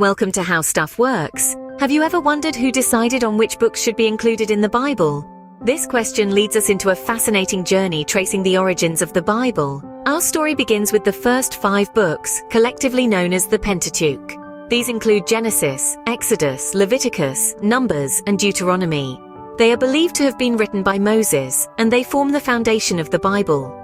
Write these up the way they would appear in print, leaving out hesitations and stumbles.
Welcome to How Stuff Works. Have you ever wondered who decided on which books should be included in the Bible? This question leads us into a fascinating journey tracing the origins of the Bible. Our story begins with the first 5 books, collectively known as the Pentateuch. These include Genesis, Exodus, Leviticus, Numbers, and Deuteronomy. They are believed to have been written by Moses, and they form the foundation of the Bible.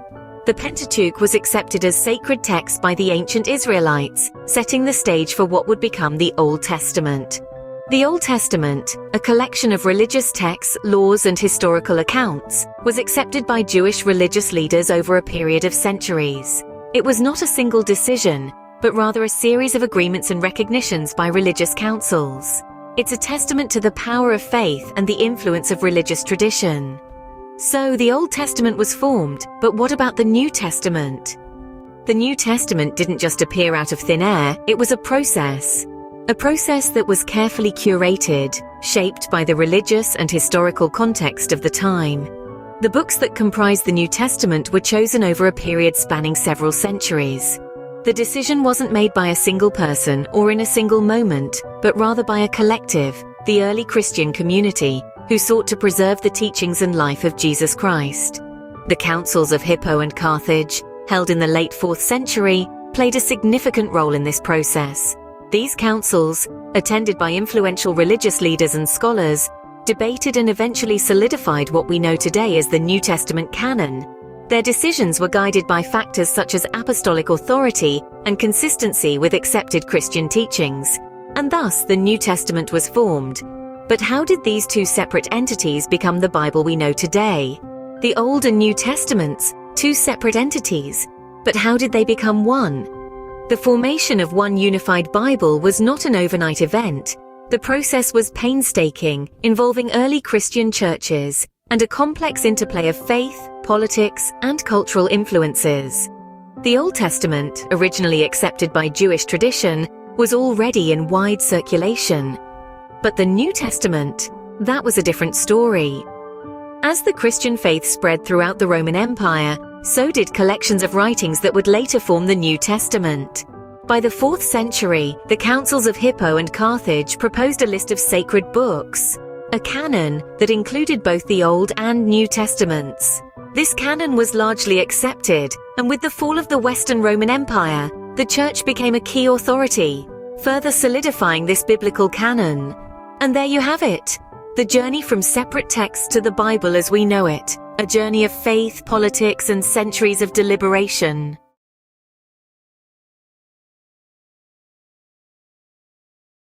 The Pentateuch was accepted as sacred text by the ancient Israelites, setting the stage for what would become the Old Testament. The Old Testament, a collection of religious texts, laws, and historical accounts, was accepted by Jewish religious leaders over a period of centuries. It was not a single decision, but rather a series of agreements and recognitions by religious councils. It's a testament to the power of faith and the influence of religious tradition. So the Old Testament was formed, but what about the New Testament? The New Testament didn't just appear out of thin air, it was a process. A process that was carefully curated, shaped by the religious and historical context of the time. The books that comprise the New Testament were chosen over a period spanning several centuries. The decision wasn't made by a single person or in a single moment, but rather by a collective, the early Christian community, who sought to preserve the teachings and life of Jesus Christ. The councils of Hippo and Carthage, held in the late 4th century, played a significant role in this process. These councils, attended by influential religious leaders and scholars, debated and eventually solidified what we know today as the New Testament canon. Their decisions were guided by factors such as apostolic authority and consistency with accepted Christian teachings, and thus the New Testament was formed. But how did these two separate entities become the Bible we know today? The Old and New Testaments, two separate entities, but how did they become one? The formation of one unified Bible was not an overnight event. The process was painstaking, involving early Christian churches, and a complex interplay of faith, politics, and cultural influences. The Old Testament, originally accepted by Jewish tradition, was already in wide circulation. But the New Testament, that was a different story. As the Christian faith spread throughout the Roman Empire, so did collections of writings that would later form the New Testament. By the 4th century, the councils of Hippo and Carthage proposed a list of sacred books, a canon that included both the Old and New Testaments. This canon was largely accepted, and with the fall of the Western Roman Empire, the Church became a key authority, further solidifying this biblical canon. And there you have it, the journey from separate texts to the Bible as we know it, a journey of faith, politics, and centuries of deliberation.